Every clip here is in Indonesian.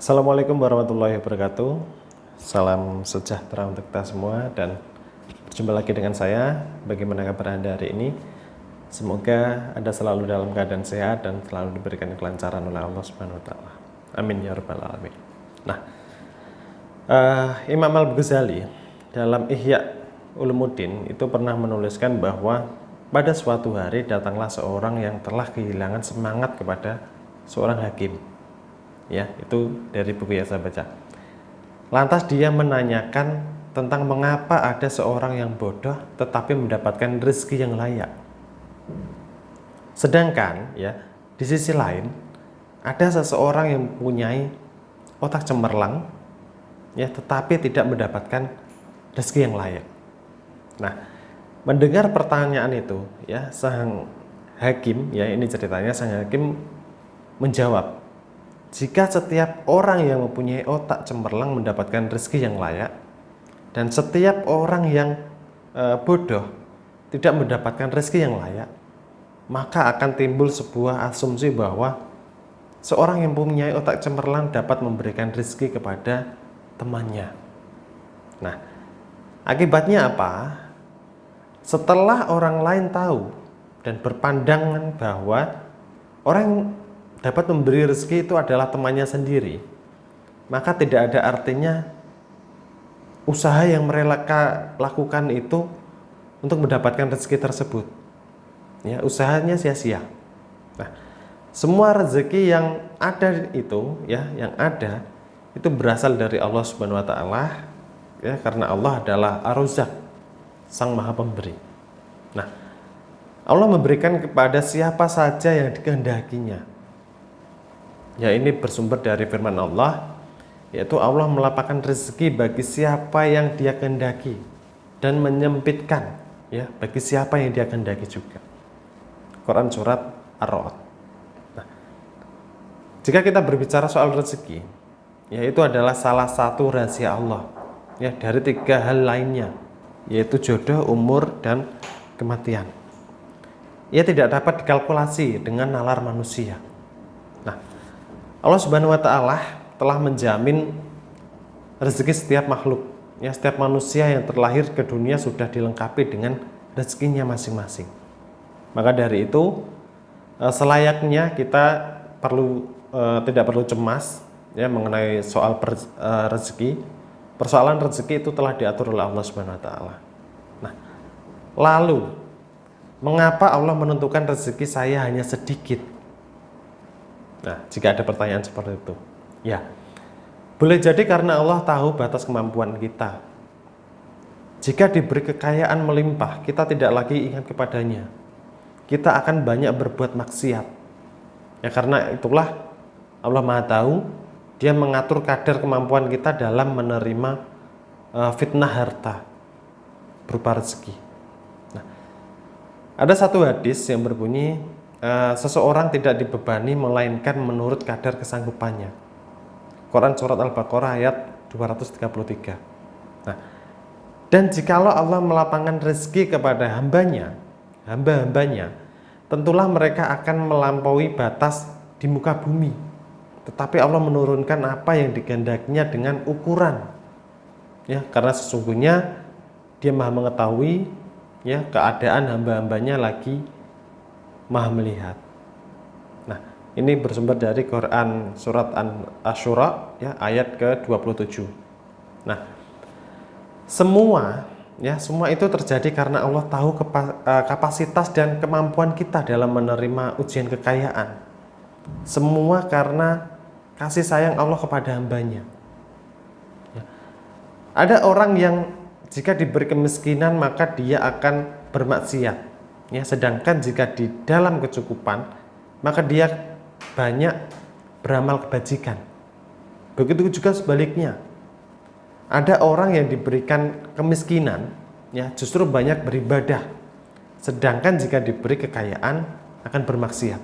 Assalamualaikum warahmatullahi wabarakatuh. Salam sejahtera untuk kita semua dan berjumpa lagi dengan saya. Bagaimana kabar Anda hari ini? Semoga Anda selalu dalam keadaan sehat dan selalu diberikan kelancaran oleh Allah Subhanahu wa taala. Amin ya rabbal alamin. Nah, Imam Al-Ghazali dalam Ihya Ulumuddin itu pernah menuliskan bahwa pada suatu hari datanglah seorang yang telah kehilangan semangat kepada seorang hakim. Ya, itu dari buku yang saya baca. Lantas dia menanyakan tentang mengapa ada seorang yang bodoh tetapi mendapatkan rezeki yang layak. Sedangkan ya, di sisi lain ada seseorang yang mempunyai otak cemerlang ya tetapi tidak mendapatkan rezeki yang layak. Nah, mendengar pertanyaan itu ya, sang hakim ya, ini ceritanya sang hakim menjawab, jika setiap orang yang mempunyai otak cemerlang mendapatkan rezeki yang layak, dan setiap orang yang bodoh tidak mendapatkan rezeki yang layak, maka akan timbul sebuah asumsi bahwa seorang yang mempunyai otak cemerlang dapat memberikan rezeki kepada temannya. Nah, akibatnya apa? Setelah orang lain tahu dan berpandangan bahwa orang dapat memberi rezeki itu adalah temannya sendiri, maka tidak ada artinya usaha yang mereka lakukan itu untuk mendapatkan rezeki tersebut. Ya, usahanya sia-sia. Nah, semua rezeki yang ada itu, ya, yang ada itu berasal dari Allah Subhanahu wa taala, ya, karena Allah adalah Ar-Razzaq, Sang Maha Pemberi. Nah, Allah memberikan kepada siapa saja yang dikehendakinya. Ya, ini bersumber dari firman Allah, yaitu Allah melapangkan rezeki bagi siapa yang Dia kehendaki dan menyempitkan ya bagi siapa yang Dia kehendaki juga. Quran surat Ar-Ra'd. Nah, jika kita berbicara soal rezeki, ya itu adalah salah satu rahasia Allah ya dari 3 hal lainnya, yaitu jodoh, umur, dan kematian. Ia tidak dapat dikalkulasi dengan nalar manusia. Nah, Allah Subhanahu wa taala telah menjamin rezeki setiap makhluk. Ya, setiap manusia yang terlahir ke dunia sudah dilengkapi dengan rezekinya masing-masing. Maka dari itu, selayaknya kita tidak perlu cemas ya mengenai soal rezeki. Persoalan rezeki itu telah diatur oleh Allah Subhanahu wa taala. Nah, lalu mengapa Allah menentukan rezeki saya hanya sedikit? Nah, jika ada pertanyaan seperti itu, ya, boleh jadi karena Allah tahu batas kemampuan kita. Jika diberi kekayaan melimpah, kita tidak lagi ingat kepadanya. Kita akan banyak berbuat maksiat. Ya, karena itulah Allah Maha tahu, Dia mengatur kadar kemampuan kita dalam menerima fitnah harta berupa rezeki. Nah, ada satu hadis yang berbunyi, seseorang tidak dibebani melainkan menurut kadar kesanggupannya. Quran surat Al-Baqarah ayat 233. Nah, dan jikalau Allah melapangkan rezeki kepada hamba-hambanya, tentulah mereka akan melampaui batas di muka bumi. Tetapi Allah menurunkan apa yang dikehendakinya dengan ukuran. Ya, karena sesungguhnya Dia Maha mengetahui ya keadaan hamba-hambanya lagi Maha melihat. Nah, ini bersumber dari Quran surat Asy-Syura ya ayat ke-27. Nah, semua itu terjadi karena Allah tahu kapasitas dan kemampuan kita dalam menerima ujian kekayaan. Semua karena kasih sayang Allah kepada hambanya. Ya. Ada orang yang jika diberi kemiskinan maka dia akan bermaksiat. Ya, sedangkan jika di dalam kecukupan maka dia banyak beramal kebajikan. Begitu juga sebaliknya. Ada orang yang diberikan kemiskinan ya justru banyak beribadah. Sedangkan jika diberi kekayaan akan bermaksiat.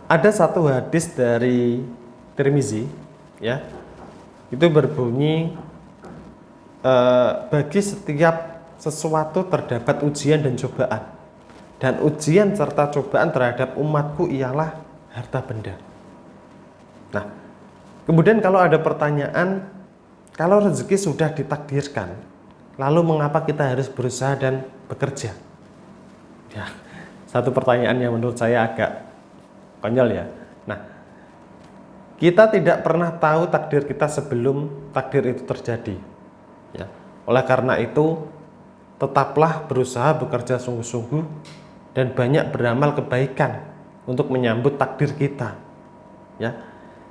Ada satu hadis dari Tirmizi ya. Itu berbunyi bagi setiap sesuatu terdapat ujian dan cobaan. Dan ujian serta cobaan terhadap umatku ialah harta benda. Nah, Kemudian kalau ada pertanyaan, kalau rezeki sudah ditakdirkan, lalu mengapa kita harus berusaha dan bekerja? Ya, satu pertanyaan yang menurut saya agak konyol ya. Nah, kita tidak pernah tahu takdir kita sebelum takdir itu terjadi. Ya, oleh karena itu, tetaplah berusaha bekerja sungguh-sungguh dan banyak beramal kebaikan untuk menyambut takdir kita. Ya,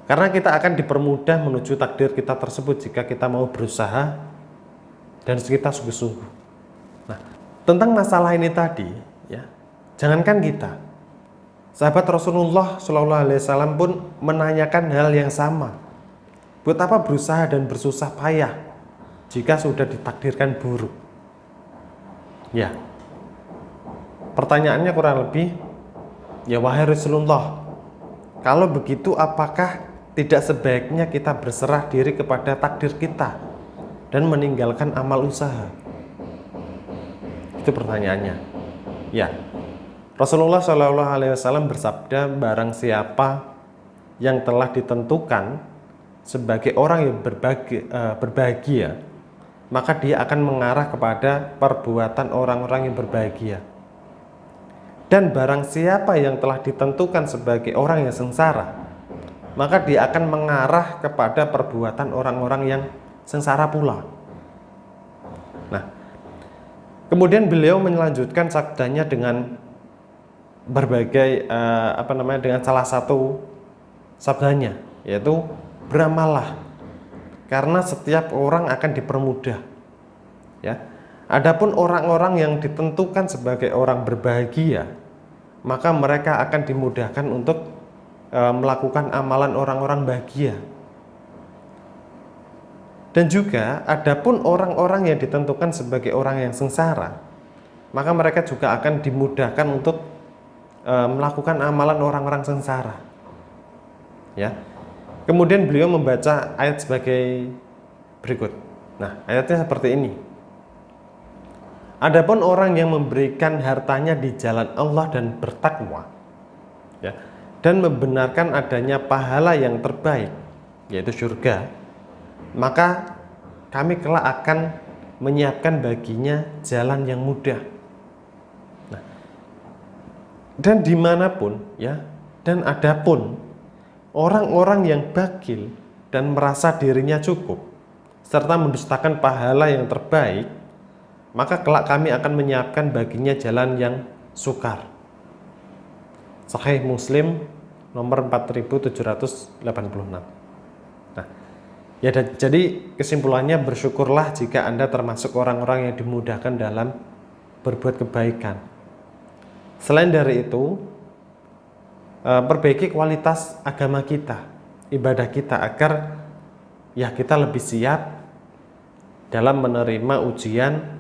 karena kita akan dipermudah menuju takdir kita tersebut jika kita mau berusaha dan kita sungguh-sungguh. Nah, tentang masalah ini tadi, ya, jangankan kita, sahabat Rasulullah SAW pun menanyakan hal yang sama. Buat apa berusaha dan bersusah payah jika sudah ditakdirkan buruk? Ya, pertanyaannya kurang lebih, ya wahai Rasulullah, kalau begitu apakah tidak sebaiknya kita berserah diri kepada takdir kita dan meninggalkan amal usaha? Itu pertanyaannya. Ya, Rasulullah SAW bersabda, barang siapa yang telah ditentukan sebagai orang yang berbahagia, maka dia akan mengarah kepada perbuatan orang-orang yang berbahagia. Dan barang siapa yang telah ditentukan sebagai orang yang sengsara, maka dia akan mengarah kepada perbuatan orang-orang yang sengsara pula. Nah, kemudian beliau melanjutkan sabdanya dengan berbagai dengan salah satu sabdanya, yaitu beramallah karena setiap orang akan dipermudah. Ya, adapun orang-orang yang ditentukan sebagai orang berbahagia, maka mereka akan dimudahkan untuk melakukan amalan orang-orang bahagia. Dan juga adapun orang-orang yang ditentukan sebagai orang yang sengsara, maka mereka juga akan dimudahkan untuk melakukan amalan orang-orang sengsara. Ya. Kemudian beliau membaca ayat sebagai berikut. Nah, ayatnya seperti ini. Adapun orang yang memberikan hartanya di jalan Allah dan bertakwa, ya, dan membenarkan adanya pahala yang terbaik, yaitu surga, maka kami kelak akan menyiapkan baginya jalan yang mudah. Nah, dan dimanapun, ya, dan adapun orang-orang yang bakhil dan merasa dirinya cukup serta mendustakan pahala yang terbaik, maka kelak kami akan menyiapkan baginya jalan yang sukar. Sahih Muslim nomor 4786. Nah, ya, jadi kesimpulannya, bersyukurlah jika Anda termasuk orang-orang yang dimudahkan dalam berbuat kebaikan. Selain dari itu, perbaiki kualitas agama kita, ibadah kita, agar ya kita lebih siap dalam menerima ujian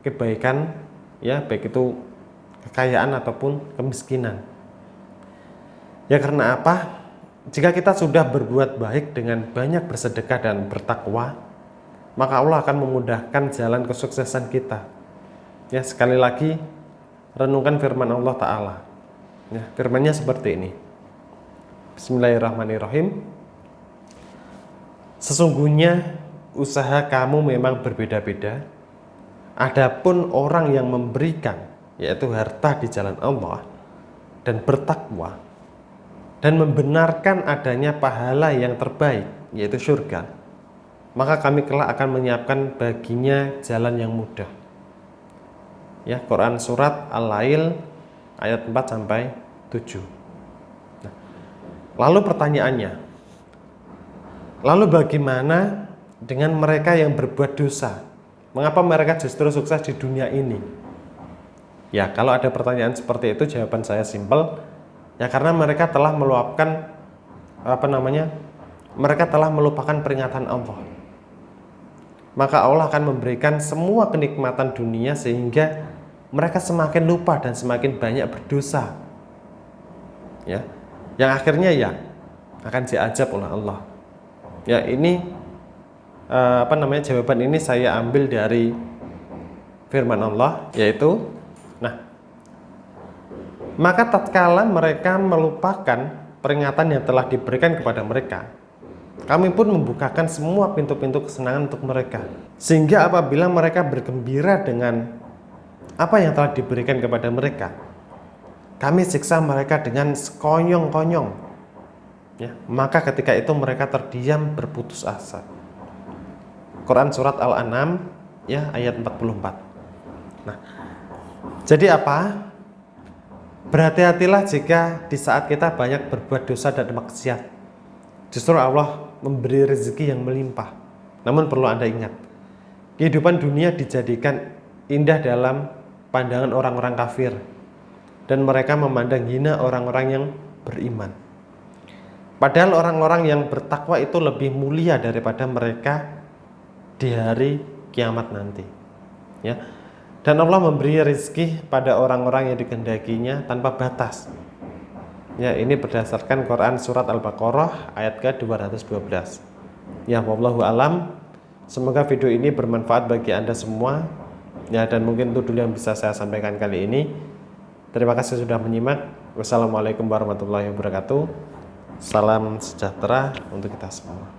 kebaikan, ya, baik itu kekayaan ataupun kemiskinan. Ya, karena apa? Jika kita sudah berbuat baik dengan banyak bersedekah dan bertakwa, maka Allah akan memudahkan jalan kesuksesan kita. Ya, sekali lagi renungkan firman Allah Ta'ala. Ya, firmannya seperti ini. Bismillahirrahmanirrahim. Sesungguhnya usaha kamu memang berbeda-beda. Adapun orang yang memberikan, yaitu harta di jalan Allah, dan bertakwa, dan membenarkan adanya pahala yang terbaik, yaitu surga, maka kami kelak akan menyiapkan baginya jalan yang mudah. Ya, Quran surat Al-Lail ayat 4-7. Nah, lalu pertanyaannya, lalu bagaimana dengan mereka yang berbuat dosa? Mengapa mereka justru sukses di dunia ini? Ya, kalau ada pertanyaan seperti itu, jawaban saya simpel. Ya, karena mereka telah meluapkan mereka telah melupakan peringatan Allah. Maka Allah akan memberikan semua kenikmatan dunia sehingga mereka semakin lupa dan semakin banyak berdosa. Ya, yang akhirnya ya akan diazab oleh Allah. Ya, ini jawaban ini saya ambil dari firman Allah, yaitu, nah, maka tatkala mereka melupakan peringatan yang telah diberikan kepada mereka, Kami pun membukakan semua pintu-pintu kesenangan untuk mereka. Sehingga apabila mereka bergembira dengan apa yang telah diberikan kepada mereka, kami siksa mereka dengan sekonyong-konyong. Ya, maka ketika itu mereka terdiam berputus asa. Quran surat Al-An'am ya ayat 44. Nah, jadi apa? Berhati-hatilah jika di saat kita banyak berbuat dosa dan maksiat, justru Allah memberi rezeki yang melimpah. Namun perlu Anda ingat, kehidupan dunia dijadikan indah dalam pandangan orang-orang kafir, dan mereka memandang hina orang-orang yang beriman. Padahal orang-orang yang bertakwa itu lebih mulia daripada mereka di hari kiamat nanti. Ya. Dan Allah memberi rezeki pada orang-orang yang dikehendakinya tanpa batas. Ya, ini berdasarkan Quran surat Al-Baqarah ayat ke-212. Ya, wallahu alam. Semoga video ini bermanfaat bagi Anda semua. Ya, dan mungkin itu dulu yang bisa saya sampaikan kali ini. Terima kasih sudah menyimak. Wassalamualaikum warahmatullahi wabarakatuh. Salam sejahtera untuk kita semua.